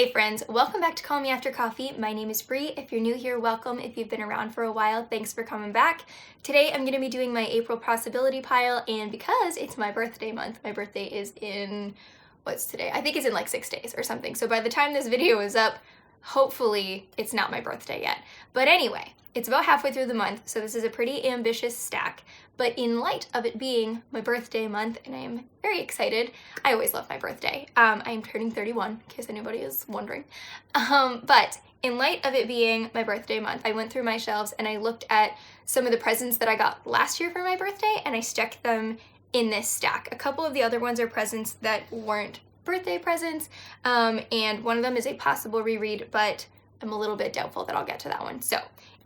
Hey friends, welcome back to Call Me After Coffee. My name is Bree. If you're new here, welcome. If you've been around for a while, thanks for coming back. Today I'm going to be doing my April possibility pile, and because it's my birthday month, my birthday is in, what's today? I think it's in like 6 days or something. So by the time this video is up, hopefully it's not my birthday yet. But anyway, it's about halfway through the month, so this is a pretty ambitious stack. But in light of it being my birthday month, and I am very excited, I always love my birthday. I am turning 31, in case anybody is wondering. But in light of it being my birthday month, I went through my shelves and I looked at some of the presents that I got last year for my birthday, and I stuck them in this stack. A couple of the other ones are presents that weren't birthday presents, and one of them is a possible reread, but I'm a little bit doubtful that I'll get to that one. So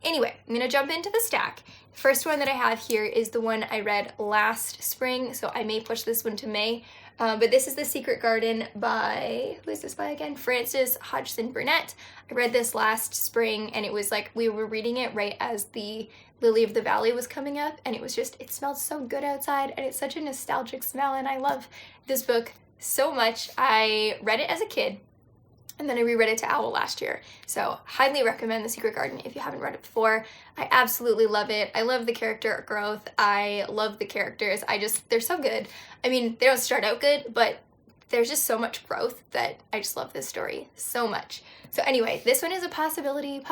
anyway, I'm gonna jump into the stack. The first one that I have here is the one I read last spring, so I may push this one to May. But this is The Secret Garden by, who is this by again? Frances Hodgson Burnett. I read this last spring, and it was like we were reading it right as the Lily of the Valley was coming up, and it was just, it smelled so good outside, and it's such a nostalgic smell, and I love this book so much. I read it as a kid, and then I reread it to Owl last year. So highly recommend The Secret Garden if you haven't read it before. I absolutely love it. I love the character growth. I love the characters. They're so good. I mean, they don't start out good, but there's just so much growth that I just love this story so much. So anyway, this one is a possibility.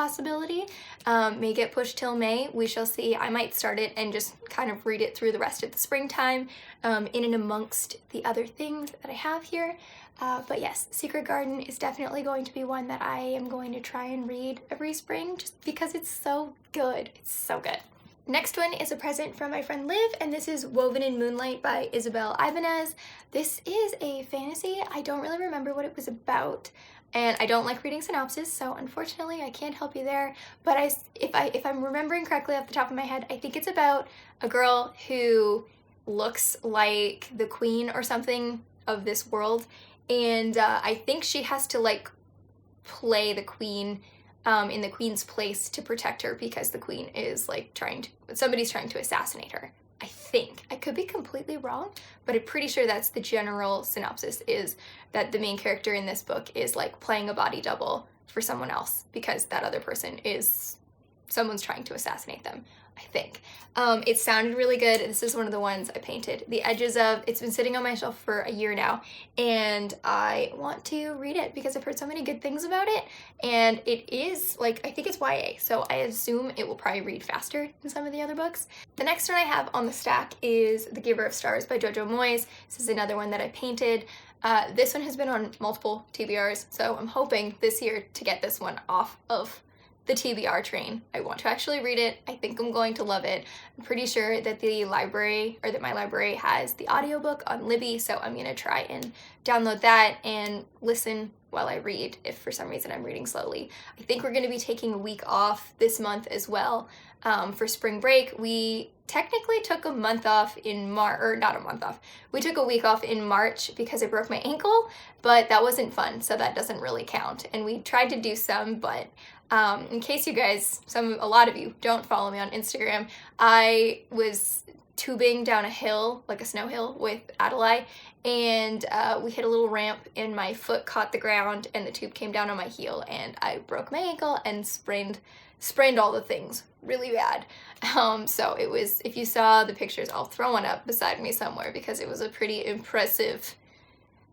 May get pushed till May. We shall see. I might start it and just kind of read it through the rest of the springtime, in and amongst the other things that I have here. But yes, Secret Garden is definitely going to be one that I am going to try and read every spring just because it's so good. It's so good. Next one is a present from my friend Liv, and this is Woven in Moonlight by Isabel Ibanez. This is a fantasy. I don't really remember what it was about, and I don't like reading synopsis, so unfortunately I can't help you there. But if I'm remembering correctly off the top of my head, I think it's about a girl who looks like the queen or something of this world, and I think she has to like play the queen in the queen's place to protect her because the queen is like somebody's trying to assassinate her. I think. I could be completely wrong, but I'm pretty sure that's the general synopsis, is that the main character in this book is like playing a body double for someone else because that other person is someone's trying to assassinate them, I think. It sounded really good. This is one of the ones I painted the edges of. It's been sitting on my shelf for a year now, and I want to read it because I've heard so many good things about it, and it is, like, I think it's YA, so I assume it will probably read faster than some of the other books. The next one I have on the stack is The Giver of Stars by Jojo Moyes. This is another one that I painted. This one has been on multiple TBRs, so I'm hoping this year to get this one off of the TBR train. I want to actually read it. I think I'm going to love it. I'm pretty sure that the library, or that my library has the audiobook on Libby, so I'm gonna try and download that and listen while I read if for some reason I'm reading slowly. I think we're gonna be taking a week off this month as well for spring break. We technically took a month off in March, or not a month off. We took a week off in March because I broke my ankle, but that wasn't fun, so that doesn't really count. And we tried to do some, but in case you guys, a lot of you don't follow me on Instagram, I was tubing down a hill, like a snow hill, with Adelaide, and we hit a little ramp and my foot caught the ground and the tube came down on my heel and I broke my ankle and sprained all the things really bad. So it was, if you saw the pictures, I'll throw one up beside me somewhere because it was a pretty impressive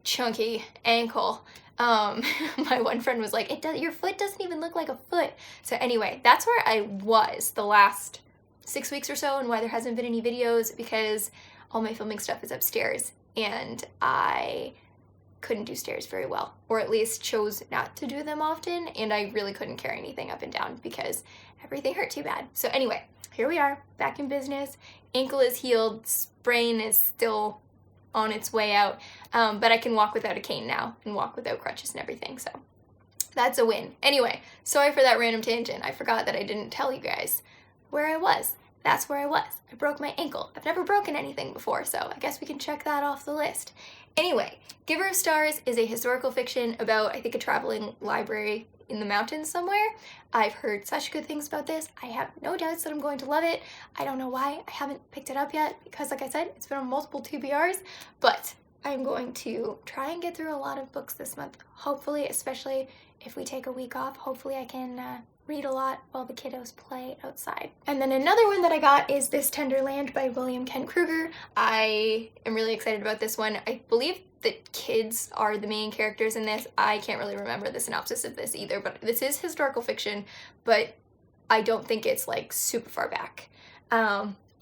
chunky ankle. My one friend was like, your foot doesn't even look like a foot. So anyway, that's where I was the last 6 weeks or so, and why there hasn't been any videos, because all my filming stuff is upstairs and I couldn't do stairs very well, or at least chose not to do them often, and I really couldn't carry anything up and down because everything hurt too bad. So anyway, here we are, back in business. Ankle is healed, sprain is still on its way out, but I can walk without a cane now and walk without crutches and everything, so that's a win. Anyway, sorry for that random tangent. I forgot that I didn't tell you guys where I was. That's where I was. I broke my ankle. I've never broken anything before, so I guess we can check that off the list. Anyway, Giver of Stars is a historical fiction about, I think, a traveling library in the mountains somewhere. I've heard such good things about this. I have no doubts that I'm going to love it. I don't know why I haven't picked it up yet because, like I said, it's been on multiple TBRs, but I'm going to try and get through a lot of books this month. Hopefully, especially if we take a week off, hopefully I can read a lot while the kiddos play outside. And then another one that I got is this Tenderland by William Kent Kruger. I am really excited about this one. I believe that kids are the main characters in this. I can't really remember the synopsis of this either, but this is historical fiction, but I don't think it's like super far back.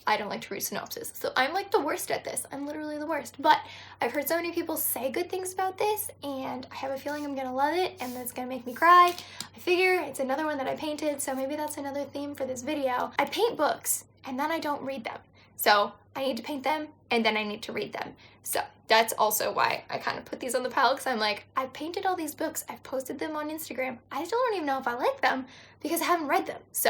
I don't like to read synopsis, so I'm like the worst at this. I'm literally the worst, but I've heard so many people say good things about this, and I have a feeling I'm gonna love it, and that's gonna make me cry. I figure it's another one that I painted, so maybe that's another theme for this video. I paint books, and then I don't read them. So I need to paint them, and then I need to read them. So that's also why I kind of put these on the pile, because I'm like, I've painted all these books, I've posted them on Instagram. I still don't even know if I like them, because I haven't read them. So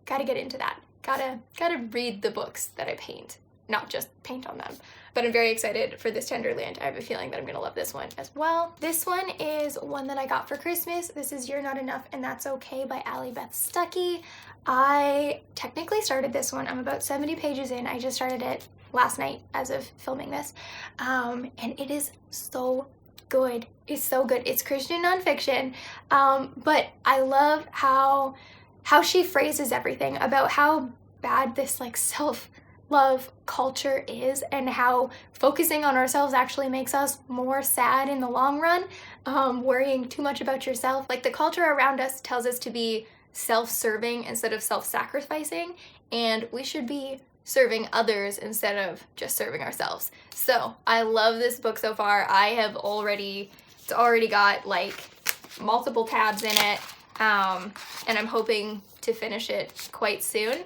gotta get into that. Gotta read the books that I paint, not just paint on them. But I'm very excited for this Tenderland. I have a feeling that I'm gonna love this one as well. This one is one that I got for Christmas. This is You're Not Enough and That's Okay by Allie Beth Stuckey. I technically started this one. I'm about 70 pages in. I just started it last night as of filming this. And it is so good. It's so good. It's Christian nonfiction, but I love how she phrases everything about how bad this like self-love culture is, and how focusing on ourselves actually makes us more sad in the long run, worrying too much about yourself. Like, the culture around us tells us to be self-serving instead of self-sacrificing, and we should be serving others instead of just serving ourselves. So I love this book so far. It's already got like multiple tabs in it. And I'm hoping to finish it quite soon.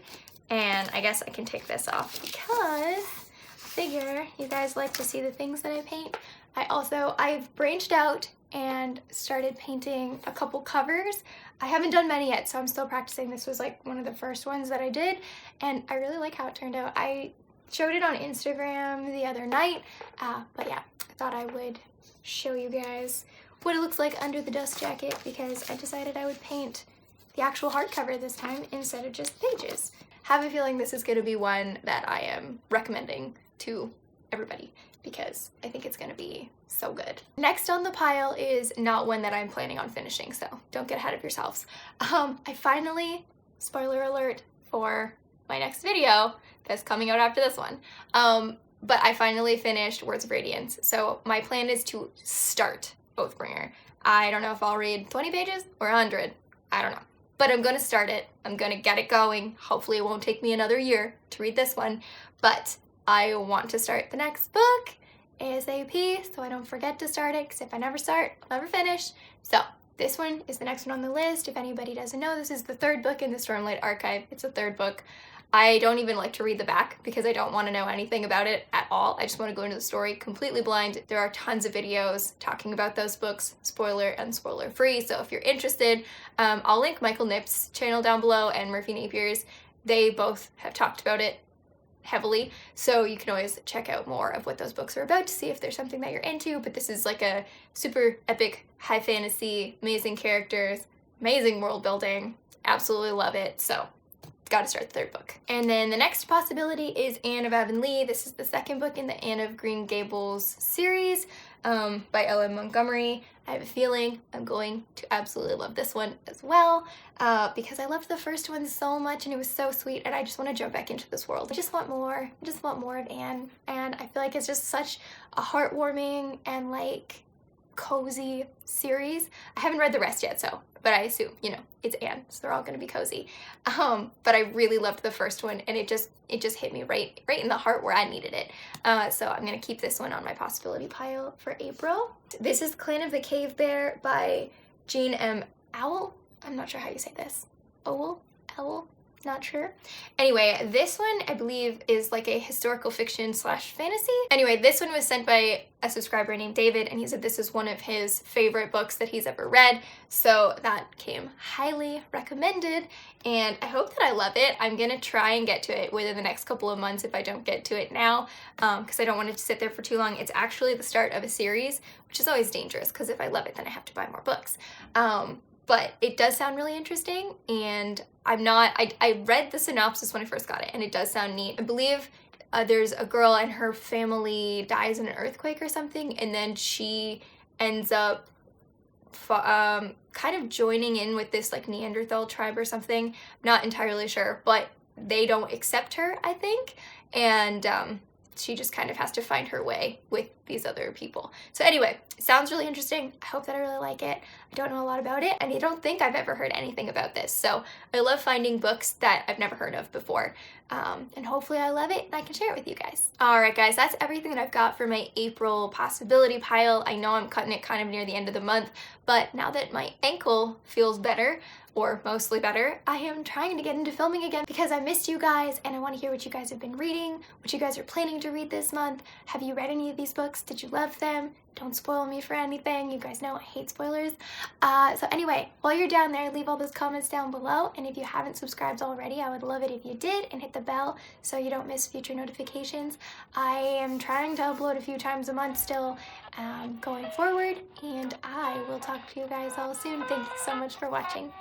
And I guess I can take this off because I figure you guys like to see the things that I paint. I've branched out and started painting a couple covers. I haven't done many yet, so I'm still practicing. This was like one of the first ones that I did, and I really like how it turned out. I showed it on Instagram the other night, but yeah, I thought I would show you guys what it looks like under the dust jacket, because I decided I would paint the actual hardcover this time instead of just pages. Have a feeling this is going to be one that I am recommending to everybody, because I think it's going to be so good. Next on the pile is not one that I'm planning on finishing, so don't get ahead of yourselves. I finally, spoiler alert for my next video that's coming out after this one, but I finally finished Words of Radiance. So my plan is to start Oathbringer. I don't know if I'll read 20 pages or 100. I don't know. But I'm going to start it. I'm going to get it going. Hopefully it won't take me another year to read this one. But I want to start the next book ASAP, so I don't forget to start it, because if I never start, I'll never finish. So this one is the next one on the list. If anybody doesn't know, this is the third book in the Stormlight Archive. It's the third book. I don't even like to read the back because I don't want to know anything about it at all. I just want to go into the story completely blind. There are tons of videos talking about those books, spoiler and spoiler free. So if you're interested, I'll link Michael Knipp's channel down below and Merphy Napier's. They both have talked about it heavily, so you can always check out more of what those books are about to see if there's something that you're into. But this is like a super epic, high fantasy, amazing characters, amazing world building. Absolutely love it. So gotta start the third book. And then the next possibility is Anne of Avonlea. This is the second book in the Anne of Green Gables series, by L.M. Montgomery. I have a feeling I'm going to absolutely love this one as well, because I loved the first one so much and it was so sweet, and I just want to jump back into this world. I just want more. I just want more of Anne, and I feel like it's just such a heartwarming and like cozy series. I haven't read the rest yet, but I assume, it's Anne, so they're all going to be cozy. But I really loved the first one, and it just hit me right in the heart where I needed it. So I'm going to keep this one on my possibility pile for April. This is Clan of the Cave Bear by Jean M. Owl. I'm not sure how you say this. Owl? Not sure. Anyway, this one I believe is like a historical fiction / fantasy. Anyway, this one was sent by a subscriber named David, and he said this is one of his favorite books that he's ever read. So that came highly recommended, and I hope that I love it. I'm gonna try and get to it within the next couple of months if I don't get to it now, because I don't want it to sit there for too long. It's actually the start of a series, which is always dangerous, because if I love it, then I have to buy more books. But it does sound really interesting, and I read the synopsis when I first got it, and it does sound neat. I believe there's a girl and her family dies in an earthquake or something, and then she ends up kind of joining in with this like Neanderthal tribe or something. Not entirely sure, but they don't accept her, I think, and she just kind of has to find her way with these other people. So anyway, it sounds really interesting. I hope that I really like it. I don't know a lot about it, and I don't think I've ever heard anything about this. So I love finding books that I've never heard of before, and hopefully I love it and I can share it with you guys. Alright guys, that's everything that I've got for my April possibility pile. I know I'm cutting it kind of near the end of the month, but now that my ankle feels better, or mostly better, I am trying to get into filming again because I missed you guys and I want to hear what you guys have been reading, what you guys are planning to read this month. Have you read any of these books? Did you love them? Don't spoil me for anything. You guys know I hate spoilers. So anyway, while you're down there, leave all those comments down below, and if you haven't subscribed already, I would love it if you did, and hit the bell so you don't miss future notifications. I am trying to upload a few times a month still going forward, and I will talk to you guys all soon. Thank you so much for watching.